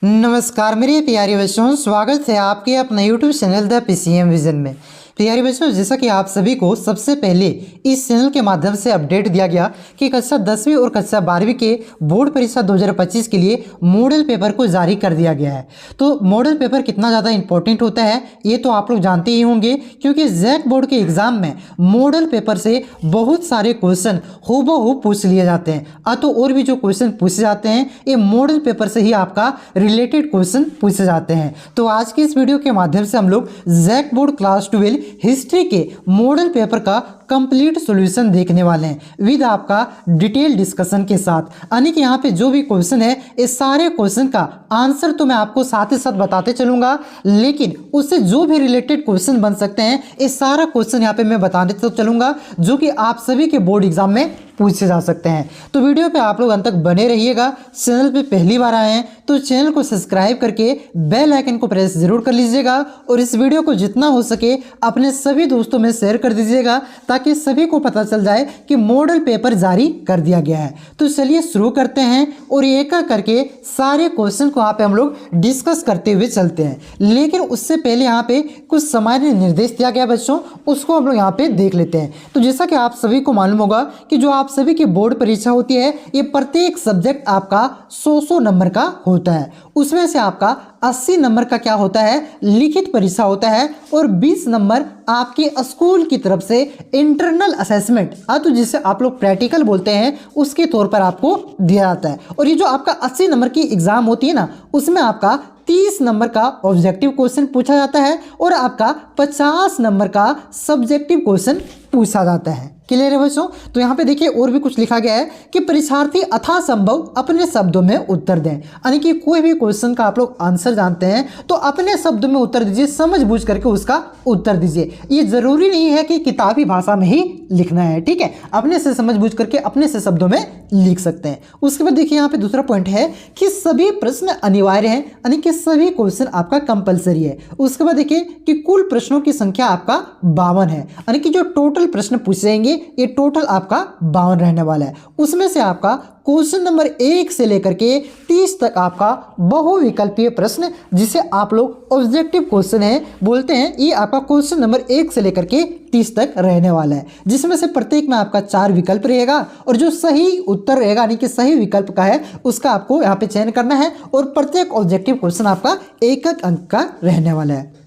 नमस्कार मेरे प्यारे बच्चों, स्वागत है आपके अपने YouTube channel the PCM vision में। प्यारे बच्चों, जैसा कि आप सभी को सबसे पहले इस चैनल के माध्यम से अपडेट दिया गया कि कक्षा 10वीं और कक्षा 12वीं के बोर्ड परीक्षा 2025 के लिए मॉडल पेपर को जारी कर दिया गया है। तो मॉडल पेपर कितना ज़्यादा इंपॉर्टेंट होता है ये तो आप लोग जानते ही होंगे, क्योंकि जैक बोर्ड के एग्जाम में मॉडल पेपर से बहुत सारे क्वेश्चन हूबहू पूछ लिए जाते हैं। तो और भी जो क्वेश्चन पूछे जाते हैं ये मॉडल पेपर से ही आपका रिलेटेड क्वेश्चन पूछे जाते हैं। तो आज की इस वीडियो के माध्यम से हम लोग जैक बोर्ड क्लास 12 हिस्ट्री के मॉडल पेपर का कंप्लीट सॉल्यूशन देखने वाले हैं विद आपका डिटेल डिस्कशन के साथ। यानी कि यहाँ पे जो भी क्वेश्चन है इस सारे क्वेश्चन का आंसर तो मैं आपको साथ ही साथ बताते चलूंगा, लेकिन उससे जो भी रिलेटेड क्वेश्चन बन सकते हैं इस सारा क्वेश्चन यहाँ पे मैं बताने तो चलूंगा जो कि आप सभी के बोर्ड एग्जाम में पूछे जा सकते हैं। तो वीडियो पे आप लोग अंत तक बने रहिएगा। चैनल पे पहली बार आए हैं तो चैनल को सब्सक्राइब करके बेल आइकन को प्रेस जरूर कर लीजिएगा और इस वीडियो को जितना हो सके अपने सभी दोस्तों में शेयर कर दीजिएगा ताकि सभी को पता चल जाए कि मॉडल पेपर जारी कर दिया गया है। तो चलिए शुरू करते हैं और एक एक करके सारे क्वेश्चन को यहाँ पे हम लोग डिस्कस करते हुए चलते हैं। लेकिन उससे पहले यहाँ पे कुछ सामान्य निर्देश दिया गया बच्चों, उसको हम लोग यहाँ पे देख लेते हैं। तो जैसा कि आप सभी को मालूम होगा कि जो आप सभी की बोर्ड परीक्षा होती है ये प्रत्येक सब्जेक्ट आपका 100 नंबर का होता है। उसमें से आपका 80 नंबर का क्या होता है, लिखित परीक्षा होता है और 20 नंबर आपके स्कूल की तरफ से इंटरनल असेसमेंट तो जिसे आप लोग प्रैक्टिकल बोलते हैं उसके तौर पर आपको दिया जाता है। और ये जो आपका 80 नंबर की एग्जाम होती है ना, उसमें आपका 30 नंबर का ऑब्जेक्टिव क्वेश्चन पूछा जाता है और आपका 50 नंबर का सब्जेक्टिव क्वेश्चन पूछा जाता है। क्लियर है बच्चों? तो यहाँ पे देखिए और भी कुछ लिखा गया है कि परीक्षार्थी यथासंभव अपने शब्दों में उत्तर दें। यानी कि कोई भी क्वेश्चन का आप लोग आंसर जानते हैं तो अपने शब्दों में उत्तर दीजिए, समझ बूझ करके उसका उत्तर दीजिए। ये जरूरी नहीं है कि किताबी भाषा में ही लिखना है, ठीक है, अपने से समझ बूझ करके अपने से शब्दों में लिख सकते हैं। उसके बाद देखिए यहाँ पे दूसरा पॉइंट है कि सभी प्रश्न अनिवार्य हैं, यानी कि सभी क्वेश्चन आपका कंपलसरी है। उसके बाद देखिए कि कुल प्रश्नों की संख्या आपका 52 है, यानी कि जो टोटल प्रश्न पूछे जाएंगे ये टोटल आपका 52 रहने वाला है। उसमें से आपका क्वेश्चन नंबर 1 से लेकर के 30 तक आपका बहुविकल्पीय प्रश्न जिसे आप लोग ऑब्जेक्टिव क्वेश्चन है बोलते हैं, ये आपका क्वेश्चन नंबर 1 से लेकर के 30 तक रहने वाला है, जिसमें से प्रत्येक में आपका 4 विकल्प रहेगा और जो सही उत्तर रहेगा यानी कि सही विकल्प का है उसका आपको यहाँ पे चयन करना है और प्रत्येक ऑब्जेक्टिव क्वेश्चन आपका 1 अंक का रहने वाला है।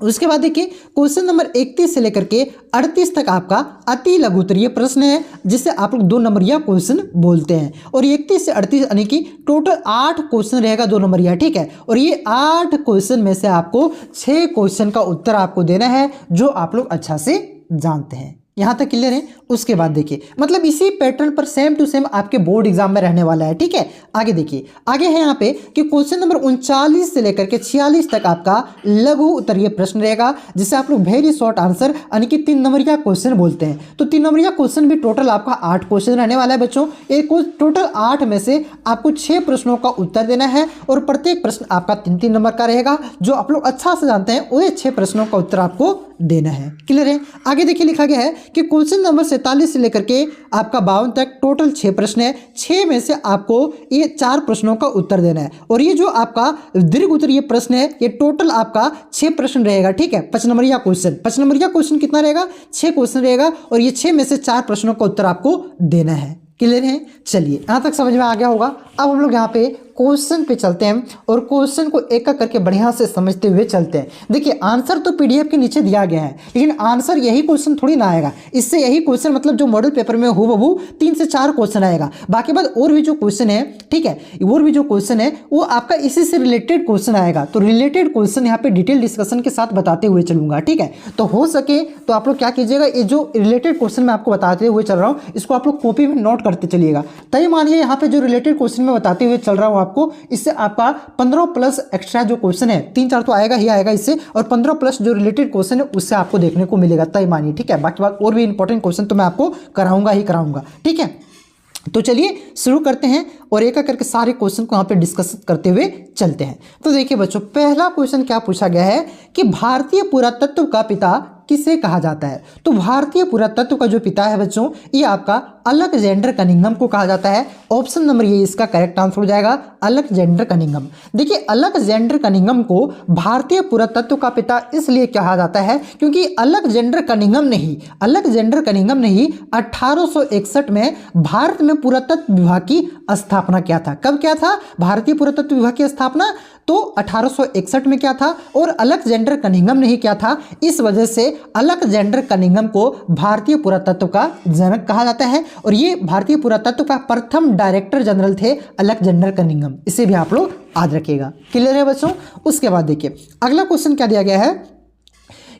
उसके बाद देखिए क्वेश्चन नंबर 31 से लेकर के 38 तक आपका अति लघुत्तरीय प्रश्न है जिसे आप लोग 2 नंबरिया क्वेश्चन बोलते हैं और 31 से 38 यानी कि टोटल 8 क्वेश्चन रहेगा 2 नंबरिया, ठीक है। और ये 8 क्वेश्चन में से आपको 6 क्वेश्चन का उत्तर आपको देना है जो आप लोग अच्छा से जानते हैं। यहाँ तक क्लियर है? उसके बाद देखिए मतलब इसी पैटर्न पर सेम टू सेम आपके बोर्ड एग्जाम में रहने वाला है, ठीक है। आगे देखिए, आगे है यहाँ पे कि क्वेश्चन नंबर 39 से लेकर के 46 तक आपका लघु उत्तरीय प्रश्न रहेगा जिसे आप लोग वेरी शॉर्ट आंसर यानी कि 3 नंबरिया क्वेश्चन बोलते हैं। तो 3 नंबरिया क्वेश्चन भी टोटल आपका 8 क्वेश्चन रहने वाला है बच्चों। एक टोटल 8 में से आपको 6 प्रश्नों का उत्तर देना है और प्रत्येक प्रश्न आपका 3-3 नंबर का रहेगा। जो आप लोग अच्छा से जानते हैं वही 6 प्रश्नों का उत्तर आपको देना है। क्लियर है? आगे देखिए लिखा गया है कि क्वेश्चन नंबर 47 से लेकर के आपका 52 तक टोटल 6 प्रश्न है, 6 में से आपको ये 4 प्रश्नों का उत्तर देना है और ये जो आपका दीर्घ उत्तरीय प्रश्न है ये टोटल आपका 6 प्रश्न रहेगा, ठीक है। 5 नंबरिया क्वेश्चन कितना रहेगा? 6 क्वेश्चन रहेगा और ये 6 में से 4 प्रश्नों का उत्तर आपको देना है। क्लियर है? चलिए यहाँ तक समझ में आ गया होगा। अब हम लोग यहाँ पे क्वेश्चन पे चलते हैं और क्वेश्चन को एक एक करके बढ़िया से समझते हुए चलते हैं। देखिए आंसर तो पीडीएफ के नीचे दिया गया है, लेकिन आंसर यही क्वेश्चन थोड़ी ना आएगा, इससे यही क्वेश्चन मतलब जो मॉडल पेपर में हूबहू 3 से 4 क्वेश्चन आएगा। बाकी बाद और भी जो क्वेश्चन है, ठीक है, और भी जो क्वेश्चन है वो आपका इसी से रिलेटेड क्वेश्चन आएगा। तो रिलेटेड क्वेश्चन यहाँ पे डिटेल डिस्कशन के साथ बताते हुए चलूंगा, ठीक है। तो हो सके तो आप लोग क्या कीजिएगा, ये जो रिलेटेड क्वेश्चन मैं आपको बताते हुए चल रहा हूँ इसको आप लोग कॉपी में नोट करते चलिएगा। तय मानिए यहाँ पे जो रिलेटेड क्वेश्चन मैं बताते हुए चल रहा हूँ आपको, इससे आपका 15 प्लस एक्स्ट्रा जो क्वेश्चन है 3-4 तो आएगा ही आएगा इससे, और 15 प्लस जो रिलेटेड क्वेश्चन है उससे आपको देखने को मिलेगा, तय मानिए, ठीक है। बाकी बात और भी इंपॉर्टेंट क्वेश्चन तो मैं आपको कराऊंगा ही कराऊंगा, ठीक है। तो चलिए शुरू करते हैं और एक एक करके सारे क्वेश्चन को यहाँ पे डिस्कस करते हुए चलते हैं। तो देखिए बच्चों, पहला क्वेश्चन क्या पूछा गया है कि भारतीय पुरातत्व का पिता किसे कहा जाता है? तो भारतीय पुरातत्व का जो पिता है बच्चों, ये आपका अलेक्जेंडर कनिंघम को कहा जाता है। ऑप्शन नंबर ये इसका करेक्ट आंसर हो जाएगा, अलेक्जेंडर कनिंघम। देखिए, अलेक्जेंडर कनिंघम को भारतीय पुरातत्व का पिता इसलिए कहा जाता है क्योंकि अलेक्जेंडर कनिंघम ने ही 1861 में भारत में पुरातत्व विभाग की स्थापना किया था। कब किया था भारतीय पुरातत्व विभाग की स्थापना? तो 1861 में क्या था, और अलेक्जेंडर कनिंघम ने ही क्या था। इस वजह से अलेक्जेंडर कनिंघम को भारतीय पुरातत्व का जनक कहा जाता है, और ये भारतीय पुरातत्व का प्रथम डायरेक्टर जनरल थे अलेक्जेंडर कनिंघम। इसे भी आप लोग याद रखिएगा। क्लियर है बच्चों? उसके बाद देखिए अगला क्वेश्चन क्या दिया गया है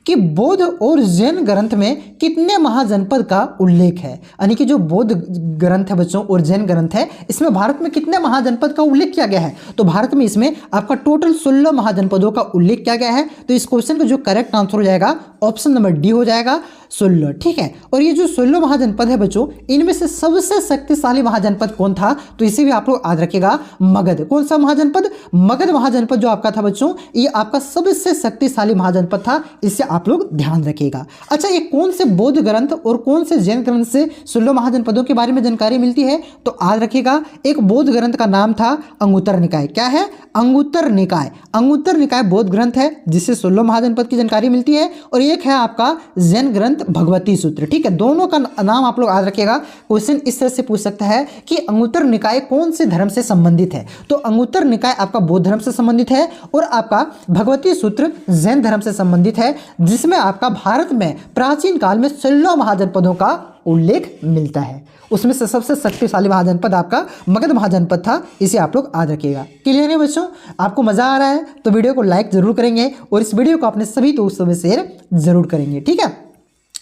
कि बौद्ध और जैन ग्रंथ में कितने महाजनपद का उल्लेख है? यानी कि जो बौद्ध ग्रंथ है बच्चों और जैन ग्रंथ है, इसमें भारत में कितने महाजनपद का उल्लेख किया गया है? तो भारत में इसमें आपका टोटल 16 महाजनपदों का उल्लेख किया गया है। तो इस क्वेश्चन का जो करेक्ट आंसर हो जाएगा ऑप्शन नंबर डी हो जाएगा, 16। ठीक है, और ये जो 16 महाजनपद है बच्चों, इनमें से सबसे शक्तिशाली महाजनपद कौन था? तो इसे भी आप लोग याद रखिएगा, मगध। कौन सा महाजनपद? मगध महाजनपद जो आपका था बच्चों, ये आपका सबसे शक्तिशाली महाजनपद था। इसे आप लोग ध्यान रखिएगा। अच्छा, ये कौन से बौद्ध ग्रंथ और कौन से जैन ग्रंथ से 16 महाजनपदों के बारे में जानकारी मिलती है? तो याद रखिएगा, एक बौद्ध ग्रंथ का नाम था अंगुत्तर निकाय। क्या है? अंगुत्तर निकाय। अंगुत्तर निकाय बौद्ध ग्रंथ है जिससे 16 महाजनपद की जानकारी मिलती है, और एक है आपका जैन ग्रंथ भगवती सूत्र। ठीक है, दोनों का नाम आप लोग याद रखिएगा। क्वेश्चन इस तरह से पूछ सकता है कि अंगुत्तर निकाय कौन से धर्म से संबंधित है? तो अंगुत्तर निकाय आपका बौद्ध धर्म से संबंधित है, और आपका भगवती सूत्र जैन धर्म से संबंधित है, जिसमें आपका भारत में प्राचीन काल में 16 महाजनपदों का उल्लेख मिलता है। उसमें से सबसे शक्तिशाली महाजनपद आपका मगध महाजनपद था। इसे आप लोग याद रखिएगा। क्लियर है बच्चों? आपको मजा आ रहा है तो वीडियो को लाइक जरूर करेंगे, और इस वीडियो को अपने सभी दोस्तों में शेयर जरूर करेंगे। ठीक है,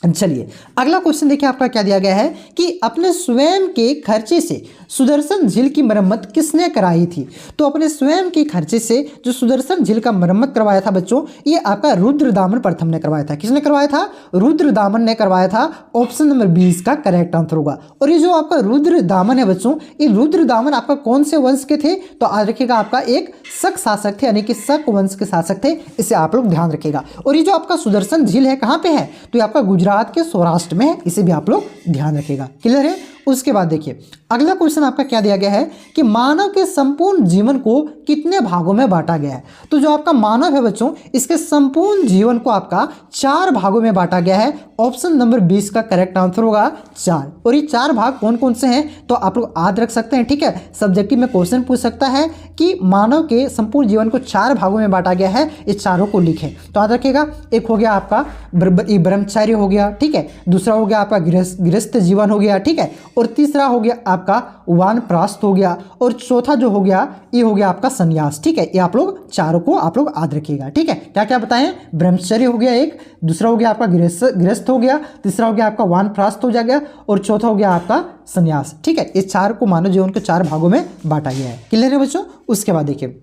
चलिए अगला क्वेश्चन देखिए आपका क्या दिया गया है कि अपने स्वयं के खर्चे से सुदर्शन झील की मरम्मत किसने कराई थी? तो अपने स्वयं के खर्चे से जो सुदर्शन झील का मरम्मत करवाया था बच्चों, ये आपका रुद्रदामन प्रथम ने करवाया था। किसने करवाया था? रुद्रदामन ने करवाया था। ऑप्शन नंबर 20 का करेक्ट आंसर होगा। और ये जो आपका रुद्रदामन है बच्चों, ये रुद्रदामन आपका कौन से वंश के थे? तो आज रखिएगा, आपका एक शक शासक थे, यानी कि शक वंश के शासक थे। इसे आप लोग ध्यान रखिएगा। और ये जो आपका सुदर्शन झील है कहाँ पे है? तो ये आपका गुजरात के सौराष्ट्र में है। इसे भी आप लोग ध्यान रखिएगा। क्लियर है? उसके बाद देखिए अगला क्वेश्चन आपका क्या दिया गया है कि मानव के संपूर्ण जीवन को कितने भागों में बांटा गया है? तो जो आपका मानव है बच्चों, इसके संपूर्ण जीवन को आपका 4 भागों में बांटा गया है। ऑप्शन नंबर 20 का करेक्ट आंसर होगा 4। और ये 4 भाग कौन कौन से हैं तो आप लोग याद रख सकते हैं। ठीक है, सब्जेक्टिव में क्वेश्चन पूछ सकता है कि मानव के संपूर्ण जीवन को 4 भागों में बांटा गया है, ये चारों को लिखें। तो याद रखिएगा, एक हो गया आपका ब्रह्मचर्य हो गया, ठीक है, दूसरा हो गया आपका गृहस्थ जीवन हो गया, ठीक है, और तीसरा हो गया आपका वानप्रस्थ हो गया, और चौथा जो हो गया ये हो गया आपका संन्यास। ठीक है, ये आप लोग चारों को आप लोग याद रखिएगा। ठीक है, क्या क्या बताएं? ब्रह्मचर्य हो गया एक, दूसरा हो गया आपका गृहस्थ हो गया, तीसरा हो गया आपका वानप्रस्थ हो जाएगा, और चौथा हो गया आपका संन्यास। ठीक है, इस 4 को मानव जीवन के 4 भागों में बांटा गया है। क्लियर है बच्चों? उसके बाद देखिए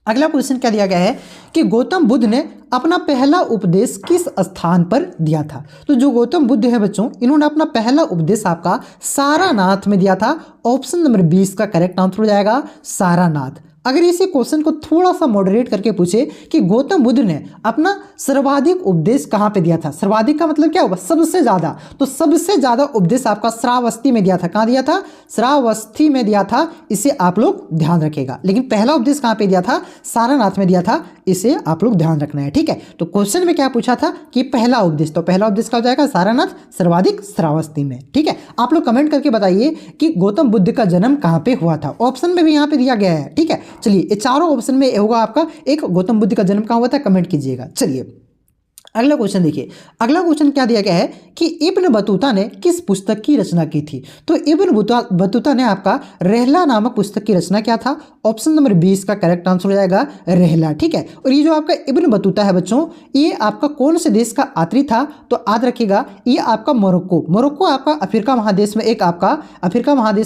अगला क्वेश्चन क्या दिया गया है कि गौतम बुद्ध ने अपना पहला उपदेश किस स्थान पर दिया था? तो जो गौतम बुद्ध है बच्चों, इन्होंने अपना पहला उपदेश आपका सारनाथ में दिया था। ऑप्शन नंबर 20 का करेक्ट आंसर हो जाएगा सारनाथ। अगर इसी क्वेश्चन को थोड़ा सा मॉडरेट करके पूछे कि गौतम बुद्ध ने अपना सर्वाधिक उपदेश कहाँ पे दिया था? सर्वाधिक का मतलब क्या होगा? सबसे ज्यादा। तो सबसे ज्यादा उपदेश आपका श्रावस्ती में दिया था। कहाँ दिया था? श्रावस्ती में दिया था। इसे आप लोग ध्यान रखिएगा। लेकिन पहला उपदेश कहाँ पे दिया था? सारनाथ में दिया था। इसे आप लोग ध्यान रखना है। ठीक है, तो क्वेश्चन में क्या पूछा था कि पहला उपदेश, तो पहला उपदेश क्या हो जाएगा? सारनाथ, सर्वाधिक श्रावस्ती में। ठीक है, आप लोग कमेंट करके बताइए कि गौतम बुद्ध का जन्म कहाँ पे हुआ था। ऑप्शन में भी यहाँ पे दिया गया है। ठीक है, चलिए ये चारों ऑप्शन में होगा आपका एक गौतम बुद्ध का जन्म कहाँ हुआ था, कमेंट कीजिएगा। चलिए अगला क्वेश्चन देखिए। अगला क्वेश्चन क्या दिया गया है कि इब्न बतूता ने किस पुस्तक की रचना की थी? तो इब्न बतूता ने आपका रहला नामक पुस्तक की रचना किया था। ऑप्शन नंबर 20 का करेक्ट आंसर हो जाएगा रहला। ठीक है, और ये जो आपका इब्न बतूता है बच्चों, ये आपका कौन से देश का यात्री था? तो याद रखिएगा, ये आपका मोरक्को। मोरक्को आपका अफ्रीका महादेश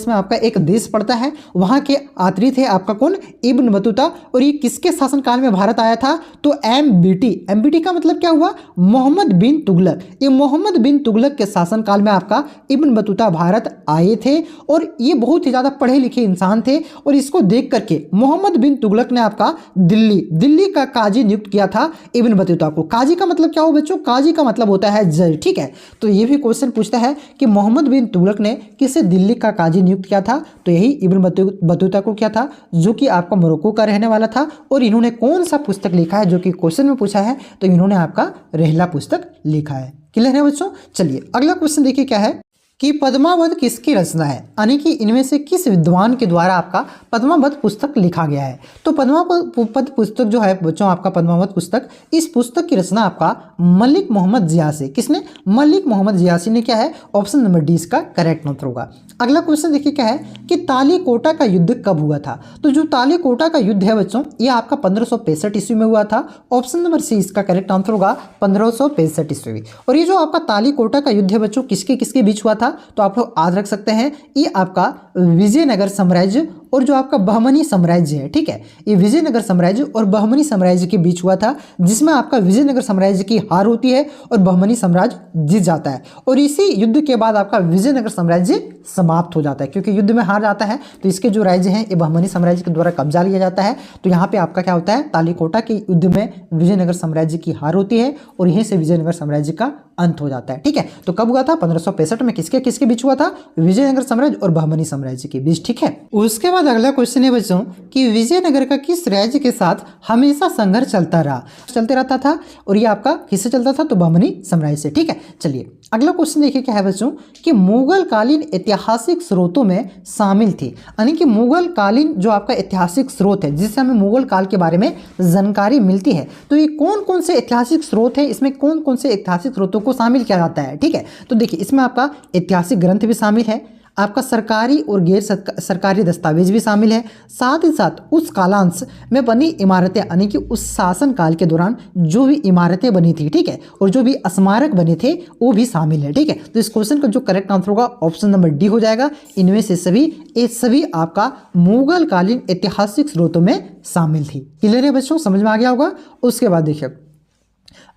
में आपका एक देश पड़ता है। वहाँ के यात्री थे आपका कौन? Ibn Battuta. और ये किसके शासनकाल में भारत आया था? तो एमबीटी का मतलब क्या हुआ? आपका मोहम्मद बिन तुगलक। ये मोहम्मद बिन तुगलक के शासनकाल में आपका इब्न बतूता भारत आए थे और ये बहुत ही ज़्यादा पढ़े लिखे इंसान थे और इसको देख करके मोहम्मद बिन तुगलक ने आपका दिल्ली का काजी नियुक्त किया था इब्न बतूता को। काजी का मतलब क्या हो बच्चों? काजी का मतलब होता है जज, ठीक है। तो ये भी क्वेश्चन पूछता है कि मोहम्मद बिन तुगलक ने किसे दिल्ली का काजी नियुक्त किया था? तो यही इब्न बतूता को किया था, जो कि आपका मोरक्को का रहने वाला था। और इन्होंने कौन सा पुस्तक लिखा है, जो कि क्वेश्चन में पूछा है, तो इन्होंने आपका रहला पुस्तक लिखा है। क्लियर है बच्चों? चलिए अगला क्वेश्चन देखिए क्या है कि पद्मावत किसकी रचना है, यानी कि इनमें से किस विद्वान के द्वारा आपका पद्मावत पुस्तक लिखा गया है। तो पद्मावत पुस्तक जो है बच्चों, आपका पद्मावत पुस्तक, इस पुस्तक की रचना आपका मलिक मोहम्मद जियासी, किसने? मलिक मोहम्मद जियासी ने किया है। ऑप्शन नंबर डी इसका करेक्ट आंसर होगा। अगला क्वेश्चन देखिए क्या है कि तालीकोटा का युद्ध कब हुआ था? तो जो तालीकोटा का युद्ध है बच्चों, ये आपका 1565 ईस्वी में हुआ था। ऑप्शन नंबर सी इसका करेक्ट आंसर होगा, 1565 ईस्वी। और ये जो आपका तालीकोटा का युद्ध है बच्चों, किसके किसके बीच हुआ था? तो आप लोग याद रख सकते हैं, ये आपका विजयनगर साम्राज्य और जो आपका बहमनी साम्राज्य है, ठीक है। ये विजयनगर साम्राज्य और बहमनी साम्राज्य के बीच हुआ था, जिसमें आपका विजयनगर साम्राज्य की हार होती है और बहमनी साम्राज्य जीत जाता है। और इसी युद्ध के बाद आपका विजयनगर साम्राज्य समाप्त हो जाता है, क्योंकि युद्ध में हार जाता है तो इसके जो राज्य हैं ये बहमनी साम्राज्य के द्वारा कब्जा लिया जाता है। तो यहाँ पे आपका क्या होता है, तालीकोटा के युद्ध में विजयनगर साम्राज्य की हार होती है और यहीं से विजयनगर साम्राज्य का अंत हो जाता है, ठीक है। तो कब हुआ था? 1565 में। किसके किसके बीच हुआ था? विजयनगर साम्राज्य और बहमनी साम्राज्य के बीच, ठीक है। उसके बाद अगला क्वेश्चन है बच्चों कि विजयनगर का किस राज्य के साथ हमेशा संघर्ष चलते रहता था, और ये आपका किससे चलता था? तो बहमनी साम्राज्य से, ठीक है। चलिए अगला क्वेश्चन देखिए क्या है बच्चों कि मुगल कालीन ऐतिहासिक स्रोतों में शामिल थी, यानी कि मुगल कालीन जो आपका ऐतिहासिक स्रोत है, जिससे हमें मुगल काल के बारे में जानकारी मिलती है, तो ये कौन कौन से ऐतिहासिक स्रोत है, इसमें कौन कौन से ऐतिहासिक स्रोतों को शामिल किया जाता है, ठीक है। तो देखिए इसमें आपका ऐतिहासिक ग्रंथ भी शामिल है, आपका सरकारी और गैर सरकारी दस्तावेज भी शामिल है, साथ ही साथ उस कालांश में बनी इमारतें, यानी कि उस शासन काल के दौरान जो भी इमारतें बनी थी, ठीक है, और जो भी स्मारक बने थे वो भी शामिल है, ठीक है। तो इस क्वेश्चन का जो करेक्ट आंसर होगा ऑप्शन नंबर डी हो जाएगा। इनमें से सभी आपका मुगल कालीन ऐतिहासिक स्रोतों में शामिल थी। क्लियर है बच्चों? समझ में आ गया होगा। उसके बाद देखिए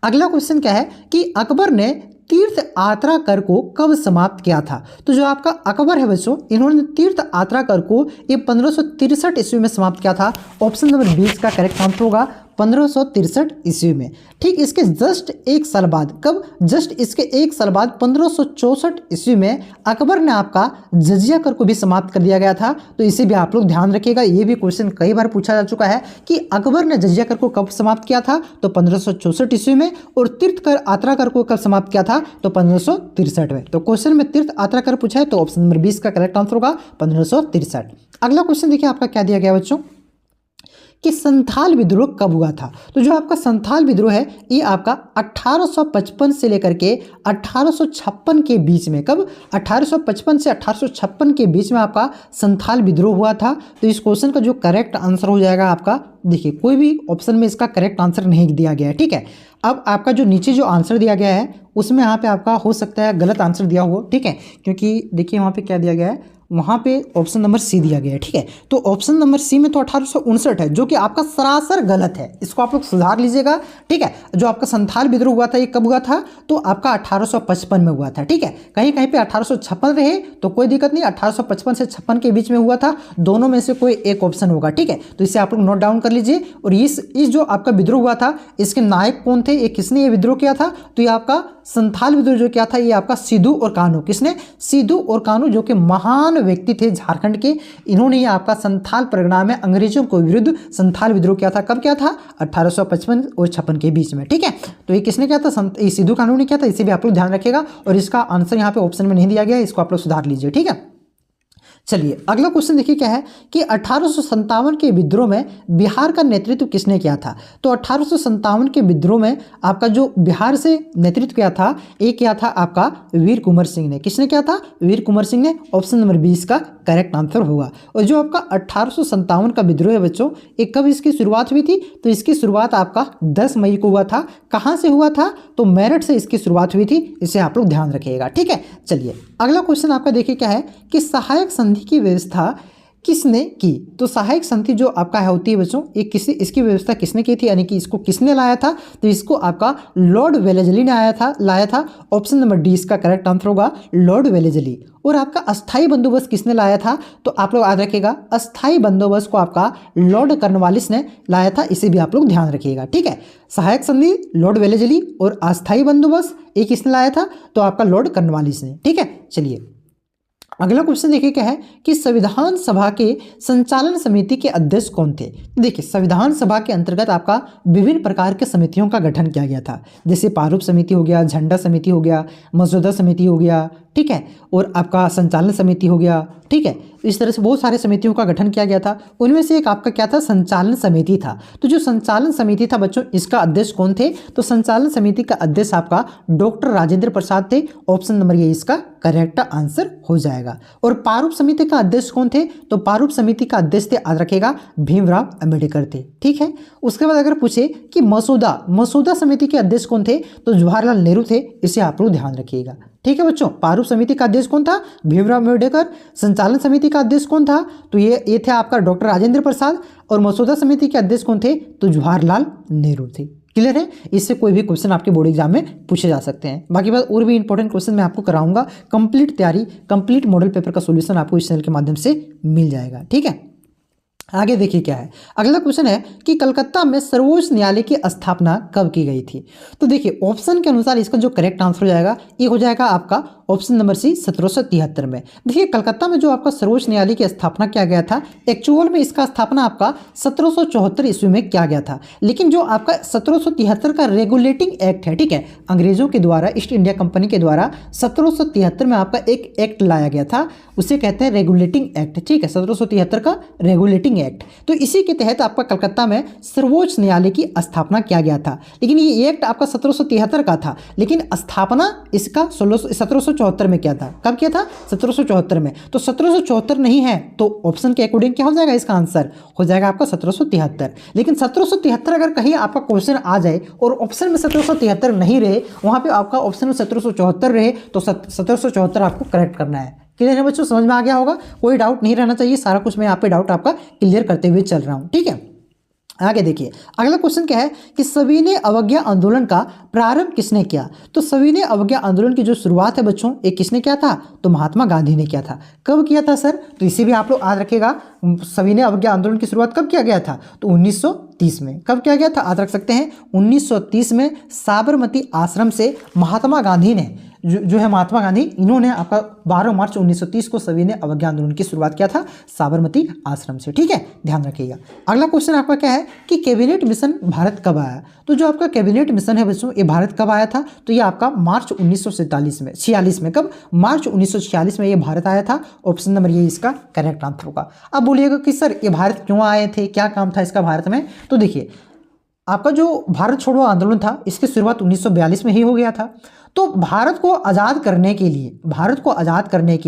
अगला क्वेश्चन क्या है कि अकबर ने तीर्थ यात्रा कर को कब समाप्त किया था? तो जो आपका अकबर है बच्चों, इन्होंने तीर्थ यात्रा कर को ये 1563 ईस्वी में समाप्त किया था। ऑप्शन नंबर 20 का करेक्ट आंसर होगा 1563 ईस्वी में। ठीक इसके जस्ट एक साल बाद, कब? जस्ट इसके एक साल बाद 1564 ईस्वी में अकबर ने आपका जजिया कर को भी समाप्त कर दिया गया था। तो इसे भी आप लोग ध्यान रखिएगा, ये भी क्वेश्चन कई बार पूछा जा चुका है कि अकबर ने जजिया कर को कब समाप्त किया था? तो 1564 ईस्वी में। और तीर्थ कर यात्रा कर को कब समाप्त किया था? तो 1563 में। तो क्वेश्चन में तीर्थ यात्रा कर पूछा है तो ऑप्शन नंबर 20 का करेक्ट आंसर होगा 1563। अगला क्वेश्चन देखिए आपका क्या दिया गया बच्चों कि संथाल विद्रोह कब हुआ था? तो जो आपका संथाल विद्रोह है ये आपका 1855 से लेकर के 1856 के बीच में, कब? 1855 से 1856 के बीच में आपका संथाल विद्रोह हुआ था। तो इस क्वेश्चन का जो करेक्ट आंसर हो जाएगा आपका, देखिए कोई भी ऑप्शन में इसका करेक्ट आंसर नहीं दिया गया है, ठीक है। अब आपका जो नीचे जो आंसर दिया गया है उसमें यहाँ पे आपका हो सकता है गलत आंसर दिया हो, ठीक है, क्योंकि देखिए वहाँ पे क्या दिया गया है, वहाँ पे ऑप्शन नंबर सी दिया गया है, ठीक है। तो ऑप्शन नंबर सी में तो 1859 है, जो कि आपका सरासर गलत है, इसको आप लोग सुधार लीजिएगा, ठीक है। जो आपका संथाल विद्रोह हुआ था ये कब हुआ था? तो आपका 1855 में हुआ था, ठीक है। कहीं कहीं पे 1856 रहे तो कोई दिक्कत नहीं, 1855 से 56 के बीच में हुआ था, दोनों में से कोई एक ऑप्शन होगा, ठीक है। तो इसे आप लोग नोट डाउन कर लीजिए। और इस जो आपका विद्रोह हुआ था इसके नायक कौन थे, ये किसने ये विद्रोह किया था? तो ये आपका संथाल विद्रोह जो किया था ये आपका सिद्धू और कान्हू, किसने? सिद्धू और कान्हू, जो कि महान व्यक्ति थे झारखंड के। इन्होंने ये आपका संथाल परगना में अंग्रेजों को विरुद्ध संथाल विद्रोह किया था। कब किया था? 1855 और 56 के बीच में, ठीक है। तो ये किसने किया था? सिद्धू कान्हू ने किया था। इसे भी आप लोग ध्यान रखिएगा। और इसका आंसर यहाँ पे ऑप्शन में नहीं दिया गया है, इसको आप लोग सुधार लीजिए, ठीक है। चलिए अगला क्वेश्चन देखिए क्या है कि 1857 के विद्रोह में बिहार का नेतृत्व किसने किया था? तो 1857 के विद्रोह में आपका जो बिहार से नेतृत्व किया था ये किया था आपका वीर कुंवर सिंह ने। किसने किया था? वीर कुंवर सिंह ने। ऑप्शन नंबर 20 का करेक्ट आंसर होगा। और जो आपका 1857 का विद्रोह है बच्चों, ये कब इसकी शुरुआत हुई थी? तो इसकी शुरुआत आपका 10 मई को हुआ था। कहाँ से हुआ था? तो मेरठ से इसकी शुरुआत हुई थी। इसे आप लोग ध्यान रखिएगा, ठीक है। चलिए अगला क्वेश्चन आपका देखिए क्या है कि सहायक संधि की व्यवस्था किसने की? तो सहायक संधि जो आपका है होती है बच्चों, ये इसकी व्यवस्था किसने की थी, यानी कि इसको किसने लाया था? तो इसको आपका लॉर्ड वेलेजली ने लाया था। ऑप्शन नंबर डी इसका करेक्ट आंसर होगा, लॉर्ड वेलेजली। और आपका अस्थाई बंदोबस्त किसने लाया था? तो आप लोग याद रखिएगा, अस्थाई बंदोबस्त को आपका लॉर्ड कॉर्नवालिस ने लाया था, इसे भी आप लोग ध्यान रखिएगा, ठीक है। सहायक संधि लॉर्ड वेलेजली और अस्थाई बंदोबस्त एक किसने लाया था? तो आपका लॉर्ड कॉर्नवालिस ने, ठीक है। चलिए अगला क्वेश्चन देखिए क्या है कि संविधान सभा के संचालन समिति के अध्यक्ष कौन थे? देखिए संविधान सभा के अंतर्गत आपका विभिन्न प्रकार के समितियों का गठन किया गया था, जैसे प्रारूप समिति हो गया, झंडा समिति हो गया, मसौदा समिति हो गया, ठीक है, और आपका संचालन समिति हो गया, ठीक है। इस तरह से बहुत सारे समितियों का गठन किया गया था। उनमें से एक आपका क्या था? संचालन समिति था। तो जो संचालन समिति था बच्चों, इसका अध्यक्ष कौन थे? तो संचालन समिति का अध्यक्ष आपका डॉक्टर राजेंद्र प्रसाद थे। ऑप्शन नंबर ये इसका करेक्ट आंसर हो जाएगा। और प्रारूप समिति का अध्यक्ष कौन थे? तो प्रारूप समिति का अध्यक्ष थे, याद रखेगा, भीमराव अंबेडकर थे, ठीक है। उसके बाद अगर पूछे कि मसौदा समिति के अध्यक्ष कौन थे? तो जवाहरलाल नेहरू थे, इसे आप लोग ध्यान रखिएगा, ठीक है बच्चों। प्रारूप समिति का अध्यक्ष कौन था? भीमराव अम्बेडकर। संचालन समिति का अध्यक्ष कौन था? तो ये थे आपका डॉक्टर राजेंद्र प्रसाद। और मसौदा समिति के अध्यक्ष कौन थे? तो जवाहरलाल नेहरू थे। क्लियर है? इससे कोई भी क्वेश्चन आपके बोर्ड एग्जाम में पूछे जा सकते हैं। बाकी बात और भी इंपॉर्टेंट क्वेश्चन मैं आपको कराऊंगा। कंप्लीट तैयारी, कंप्लीट मॉडल पेपर का सॉल्यूशन आपको इस चैनल के माध्यम से मिल जाएगा, ठीक है। आगे देखिए क्या है। अगला क्वेश्चन है कि कलकत्ता में सर्वोच्च न्यायालय की स्थापना कब की गई थी? तो देखिए ऑप्शन के अनुसार इसका जो करेक्ट आंसर हो जाएगा ये हो जाएगा आपका ऑप्शन नंबर सी 1773 में। देखिए कलकत्ता में जो आपका सर्वोच्च न्यायालय की स्थापना किया गया था, एक्चुअल में इसका स्थापना आपका 1774 ईस्वी में किया गया था। लेकिन जो आपका 1773 का रेगुलेटिंग एक्ट है, ठीक है, अंग्रेजों के द्वारा, ईस्ट इंडिया कंपनी के द्वारा 1773 में आपका एक एक्ट लाया गया था, उसे कहते हैं रेगुलेटिंग एक्ट, ठीक है, 1773 का रेगुलेटिंग एक्ट। तो इसी के तहत आपका कलकत्ता में सर्वोच्च न्यायालय की स्थापना किया गया था। लेकिन ये एक्ट आपका 1773 का था, लेकिन स्थापना इसका 1774 में किया था। कब किया था? 1774 में। तो 1774 नहीं है, तो ऑप्शन के अकॉर्डिंग क्या हो जाएगा? इसका आंसर हो जाएगा आपका 1773। लेकिन 1773 अगर कहीं आपका क्वेश्चन आ जाए और ऑप्शन में 1773 नहीं रहे, वहां पे आपका ऑप्शन में 1774 रहे, तो 1774 आपको करेक्ट करना है। क्लियर है बच्चों? समझ में आ गया होगा? कोई डाउट नहीं रहना चाहिए, सारा कुछ मैं यहाँ पे डाउट आपका क्लियर करते हुए चल रहा हूँ, ठीक है। आगे देखिए अगला क्वेश्चन क्या है कि सविनय अवज्ञा आंदोलन का प्रारंभ किसने किया? तो सविनय अवज्ञा आंदोलन की जो शुरुआत है बच्चों, ये किसने किया था? तो महात्मा गांधी ने किया था। कब किया था सर? तो इसे भी आप लोग याद रखेगा, सविनय अवज्ञा आंदोलन की शुरुआत कब किया गया था? तो 1930 में। कब किया गया था? याद रख सकते हैं, 1930 में साबरमती आश्रम से महात्मा गांधी ने जो है महात्मा गांधी, इन्होंने आपका 12 मार्च 1930 को सविनय अवज्ञा आंदोलन की शुरुआत किया था साबरमती आश्रम से, ठीक है, ध्यान रखिएगा। अगला क्वेश्चन आपका क्या है कि कैबिनेट मिशन भारत कब आया? तो जो आपका कैबिनेट मिशन है बच्चों, ये भारत कब आया था? तो ये आपका मार्च 1946 में। कब? मार्च 1946 में ये भारत आया था। ऑप्शन नंबर ये इसका करेक्ट आंसर होगा। अब बोलिएगा कि सर ये भारत क्यों आए थे, क्या काम था इसका भारत में? तो देखिए आपका जो भारत छोड़ो आंदोलन था, इसकी शुरुआत 1942 में ही हो गया था। तो भारत को आज़ाद करने के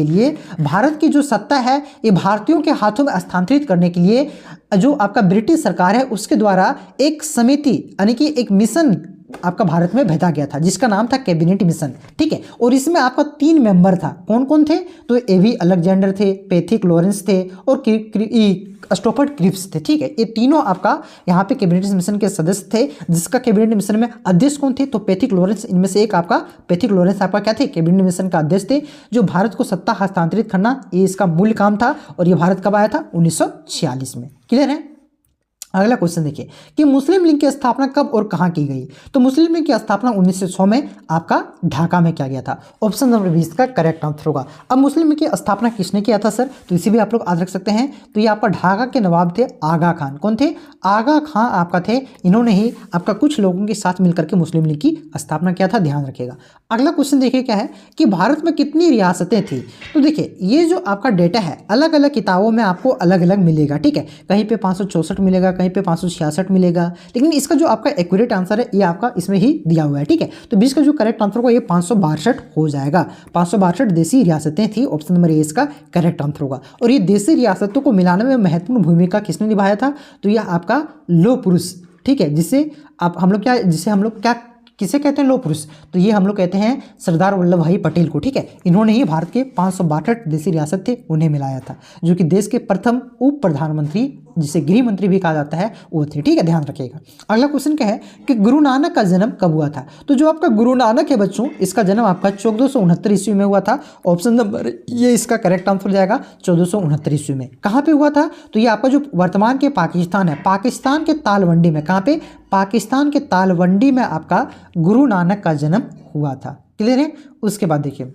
लिए भारत की जो सत्ता है ये भारतीयों के हाथों में हस्तांतरित करने के लिए जो आपका ब्रिटिश सरकार है उसके द्वारा एक समिति यानी कि एक मिशन आपका भारत में भेजा गया था, जिसका नाम था कैबिनेट मिशन, ठीक है। और इसमें आपका 3 मेंबर था। कौन कौन थे? तो एवी अलेक्जेंडर थे, पैथिक लॉरेंस थे और स्टोफर्ड क्रिप्स थे, ठीक है। ये तीनों आपका यहाँ पे कैबिनेट मिशन के सदस्य थे। जिसका कैबिनेट मिशन में अध्यक्ष कौन थे? तो पैथिक लॉरेंस, इनमें से एक आपका पैथिक लॉरेंस आपका क्या थे? कैबिनेट मिशन का अध्यक्ष थे। जो भारत को सत्ता हस्तांतरित करना, ये इसका मूल काम था। और ये भारत कब आया था? 1946 में। क्लियर है? अगला क्वेश्चन देखिए कि मुस्लिम लीग की स्थापना कब और कहां की गई? तो मुस्लिम लीग की स्थापना 1906 में आपका ढाका में किया गया था। ऑप्शन नंबर 20 का करेक्ट आंसर होगा। अब मुस्लिम लीग की स्थापना किसने किया था सर? तो इसे भी आप लोग याद रख सकते हैं। तो ये आपका ढाका के नवाब थे आगा खान। कौन थे? आगा खान आपका थे। इन्होंने ही आपका कुछ लोगों के साथ मिलकर के मुस्लिम लीग की स्थापना किया था, ध्यान रखिएगा। अगला क्वेश्चन देखिए क्या है कि भारत में कितनी रियासतें थी? तो देखिए ये जो आपका डेटा है अलग अलग किताबों में आपको अलग अलग मिलेगा, ठीक है। कहीं पे 564 मिलेगा, कहीं पे 566 मिलेगा, लेकिन इसका जो आपका एक्यूरेट आंसर है ये आपका इसमें ही दिया हुआ है, ठीक है। तो 20 का जो करेक्ट आंसर होगा ये 562 हो जाएगा। 562 देसी रियासतें थी। ऑप्शन नंबर ए इसका करेक्ट आंसर होगा। और ये देसी रियासतों को मिलाने में महत्वपूर्ण भूमिका किसने निभाया था? तो यह आपका लोह पुरुष, ठीक है, जिसे हम लोग क्या किसे कहते हैं लोह पुरुष? तो ये हम लोग कहते हैं सरदार वल्लभ भाई पटेल को, ठीक है। इन्होंने ही भारत के 562 देशी रियासत थे उन्हें मिलाया था, जो कि देश के प्रथम उप प्रधानमंत्री, जिसे गृह मंत्री भी कहा जाता है, वो थे, ठीक है, ध्यान रखिएगा। अगला क्वेश्चन क्या है कि गुरु नानक का जन्म कब हुआ था? तो जो आपका गुरु नानक है बच्चों, इसका जन्म आपका 1469 ईस्वी में हुआ था। ऑप्शन नंबर ये इसका करेक्ट आंसर हो जाएगा 1469 ईस्वी में। कहाँ पे हुआ था? तो ये आपका जो वर्तमान के पाकिस्तान है, पाकिस्तान के तालवंडी में, कहाँ पे? पाकिस्तान के तालवंडी में आपका गुरु नानक का जन्म हुआ था। क्लियर है? उसके बाद देखिए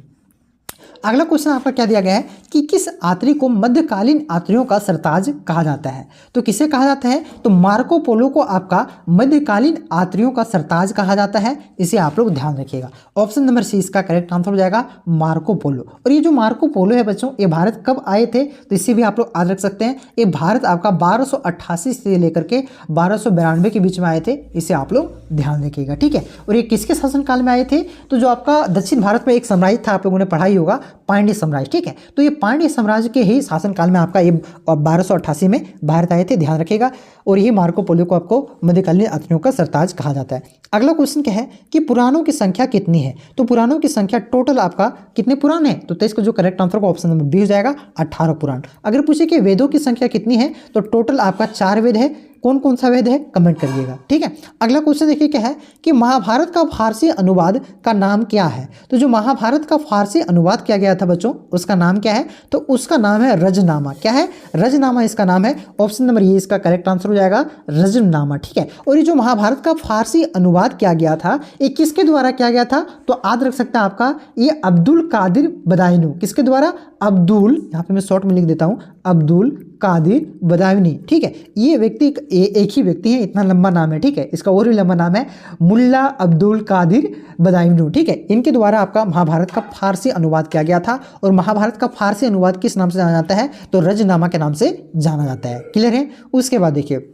अगला क्वेश्चन आपका क्या दिया गया है कि किस यात्री को मध्यकालीन यात्रियों का सरताज कहा जाता है? तो किसे कहा जाता है? तो मार्को पोलो को आपका मध्यकालीन यात्रियों का सरताज कहा जाता है। इसे आप लोग ध्यान रखिएगा। ऑप्शन नंबर सी इसका करेक्ट आंसर हो जाएगा मार्को पोलो। और ये जो मार्को पोलो है बच्चों, ये भारत कब आए थे? तो इसे भी आप लोग याद रख सकते हैं। ये भारत आपका 1288 से लेकर के 1292 के बीच में आए थे। इसे आप लोग ध्यान रखिएगा, ठीक है। और ये किसके शासनकाल में आए थे? तो जो आपका दक्षिण भारत में एक साम्राज्य था, आप लोगों ने पढ़ाई होगा, पांड्य साम्राज्य, ठीक है। तो ये पांड्य साम्राज्य के ही शासनकाल में आपका ये 1288 में भारत आए थे, ध्यान रखिएगा। और ये मार्को पोलो को आपको मध्यकालीन यात्रियों का सरताज कहा जाता है। अगला क्वेश्चन क्या है कि पुराणों की संख्या कितनी है? तो पुराणों की संख्या टोटल आपका कितने पुराण है? तो इसका जो करेक्ट आंसर होगा ऑप्शन नंबर बी हो जाएगा 18 पुराण। अगर पूछे कि वेदों की संख्या कितनी है, तो टोटल आपका 4 वेद है। कौन कौन सा वेद है कमेंट करिएगा, ठीक है। अगला क्वेश्चन देखिए क्या है कि महाभारत का फारसी अनुवाद का नाम क्या है? तो जो महाभारत का फारसी अनुवाद किया गया था बच्चों, उसका नाम क्या है? तो उसका नाम है रजनामा। क्या है? रजनामा इसका नाम है। ऑप्शन नंबर ये इसका करेक्ट आंसर हो जाएगा रजनामा, ठीक है। और ये जो महाभारत का फारसी अनुवाद किया गया था, ये किसके द्वारा किया गया था? तो याद रख सकते हैं आपका ये अब्दुल कादिर बदायूनी। किसके द्वारा? अब्दुल, यहाँ पे मैं शॉर्ट में लिख देता हूँ, अब्दुल कादिर बदायूनी, ठीक है। ये व्यक्ति एक ही व्यक्ति है, इतना लंबा नाम है, ठीक है। इसका और भी लंबा नाम है मुल्ला अब्दुल कादिर बदायूनी, ठीक है। इनके द्वारा आपका महाभारत का फारसी अनुवाद किया गया था। और महाभारत का फारसी अनुवाद किस नाम से जाना जाता है? तो रजनामा के नाम से जाना जाता है। क्लियर है? उसके बाद देखिए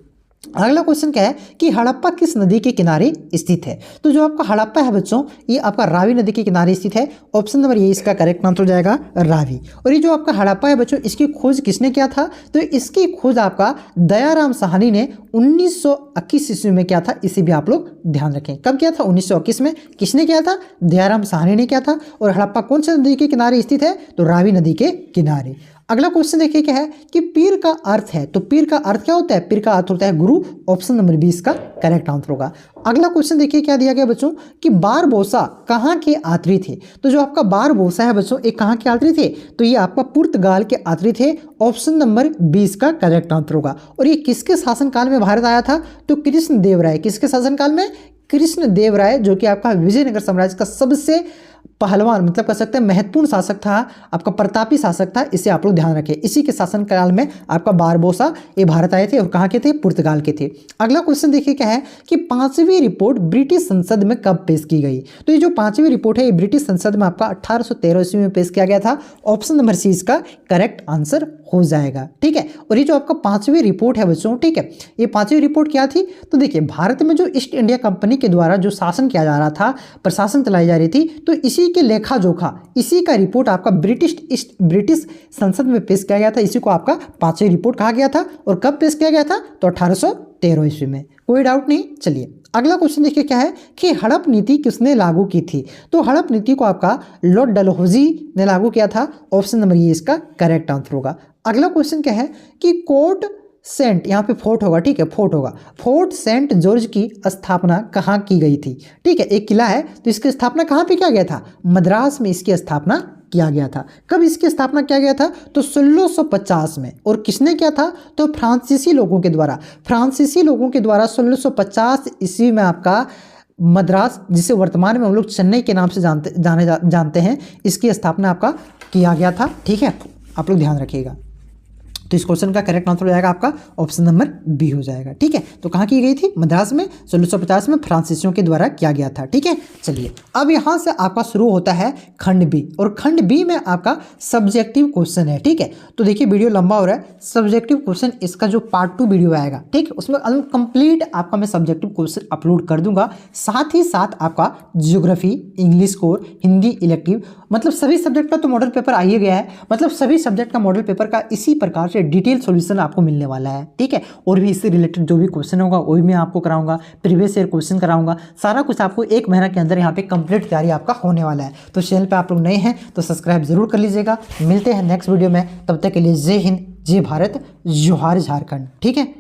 अगला क्वेश्चन क्या है कि हड़प्पा किस नदी के किनारे स्थित है? तो जो आपका हड़प्पा है बच्चों, ये आपका रावी नदी के किनारे स्थित है। ऑप्शन नंबर ये इसका करेक्ट आंसर हो जाएगा रावी। और ये जो आपका हड़प्पा है बच्चों, इसकी खोज किसने किया था? तो इसकी खोज आपका दयाराम साहनी ने 1921 ईस्वी में किया था। इसे भी आप लोग ध्यान रखें। कब किया था? 1921 में। किसने किया था? दयाराम साहनी ने किया था। और हड़प्पा कौन सी नदी के किनारे स्थित है? तो रावी नदी के किनारे। अगला क्वेश्चन देखिए क्या है कि पीर का अर्थ है। तो पीर का अर्थ क्या होता है? पीर का अर्थ होता है गुरु। ऑप्शन नंबर 20 का करेक्ट आंसर होगा। अगला क्वेश्चन देखिए क्या दिया गया बच्चों कि बारबोसा कहाँ के यात्री थे? तो जो आपका बारबोसा है बच्चों, एक कहाँ के यात्री थे? तो ये आपका पुर्तगाल के यात्री थे। ऑप्शन नंबर 20 का करेक्ट आंसर होगा। और ये किसके शासनकाल में भारत आया था? तो कृष्ण देव राय। किसके शासनकाल में? कृष्ण देव राय, जो कि आपका विजयनगर साम्राज्य का सबसे पहलवान, मतलब कह सकते हैं महत्वपूर्ण शासक था, आपका प्रतापी शासक था। इसे आप लोग ध्यान रखें। इसी के शासनकाल में आपका बारबोसा ये भारत आए थे। और कहाँ के थे? पुर्तगाल के थे। अगला क्वेश्चन देखिए क्या है कि 5वीं रिपोर्ट ब्रिटिश संसद में कब पेश की गई? तो ये जो 5वीं रिपोर्ट है, ये ब्रिटिश संसद में आपका 1813 ईस्वी में पेश किया गया था। ऑप्शन नंबर सी इसका करेक्ट आंसर हो जाएगा, ठीक है। और ये जो आपका 5वीं रिपोर्ट है बच्चों, ठीक है, ये 5वीं रिपोर्ट क्या थी? तो देखिए भारत में जो ईस्ट इंडिया कंपनी के द्वारा जो शासन किया जा रहा था, प्रशासन चलाई जा रही थी, तो इसी के लेखा जोखा, इसी का रिपोर्ट आपका ब्रिटिश संसद में पेश किया गया था। इसी को आपका 5वीं रिपोर्ट कहा गया था। और कब पेश किया गया था? तो 1813 ईस्वी में। कोई डाउट नहीं। चलिए अगला क्वेश्चन देखिए क्या है कि हड़प नीति किसने लागू की थी? तो हड़प नीति को आपका लॉर्ड डलहौजी ने लागू किया था। ऑप्शन नंबर ये इसका करेक्ट आंसर होगा। अगला क्वेश्चन क्या है कि कोर्ट सेंट, यहाँ पे फोर्ट होगा, ठीक है, फोर्ट होगा, फोर्ट सेंट जॉर्ज की स्थापना कहाँ की गई थी? ठीक है, एक किला है, तो इसकी स्थापना कहाँ पे किया गया था? मद्रास में इसकी स्थापना किया गया था। कब इसकी स्थापना किया गया था? तो 1650 में। और किसने किया था? तो फ्रांसीसी लोगों के द्वारा। फ्रांसीसी लोगों के द्वारा 1650 ईस्वी में आपका मद्रास, जिसे वर्तमान में हम लोग चेन्नई के नाम से जानते हैं, इसकी स्थापना आपका किया गया था। ठीक है, आप लोग ध्यान रखिएगा। तो इस क्वेश्चन का करेक्ट आंसर हो जाएगा आपका ऑप्शन नंबर बी हो जाएगा। ठीक है, तो कहाँ की गई थी? मद्रास में 1650 में फ्रांसीसियों के द्वारा किया गया था। ठीक है, चलिए अब यहाँ से आपका शुरू होता है खंड बी, और खंड बी में आपका सब्जेक्टिव क्वेश्चन है। ठीक है, तो देखिए वीडियो लंबा हो रहा है, सब्जेक्टिव क्वेश्चन इसका जो पार्ट 2 वीडियो आएगा, ठीक है, उसमें कंप्लीट आपका मैं सब्जेक्टिव क्वेश्चन अपलोड कर दूंगा। साथ ही साथ आपका geography, English core, Hindi elective, मतलब सभी सब्जेक्ट का तो मॉडल पेपर आ ही गया है, मतलब सभी सब्जेक्ट का मॉडल पेपर का इसी प्रकार से डिटेल सॉल्यूशन आपको मिलने वाला है, ठीक है। और भी इससे रिलेटेड जो भी क्वेश्चन होगा वो भी मैं आपको कराऊंगा, प्रीवियस ईयर क्वेश्चन कराऊंगा, सारा कुछ आपको 1 महीना के अंदर यहाँ पे कंप्लीट तैयारी आपका होने वाला है। तो चैनल पे आप लोग नए हैं तो सब्सक्राइब जरूर कर लीजिएगा। मिलते हैं नेक्स्ट वीडियो में, तब तक के लिए जय हिंद, जय भारत, जोहार झारखंड, ठीक है।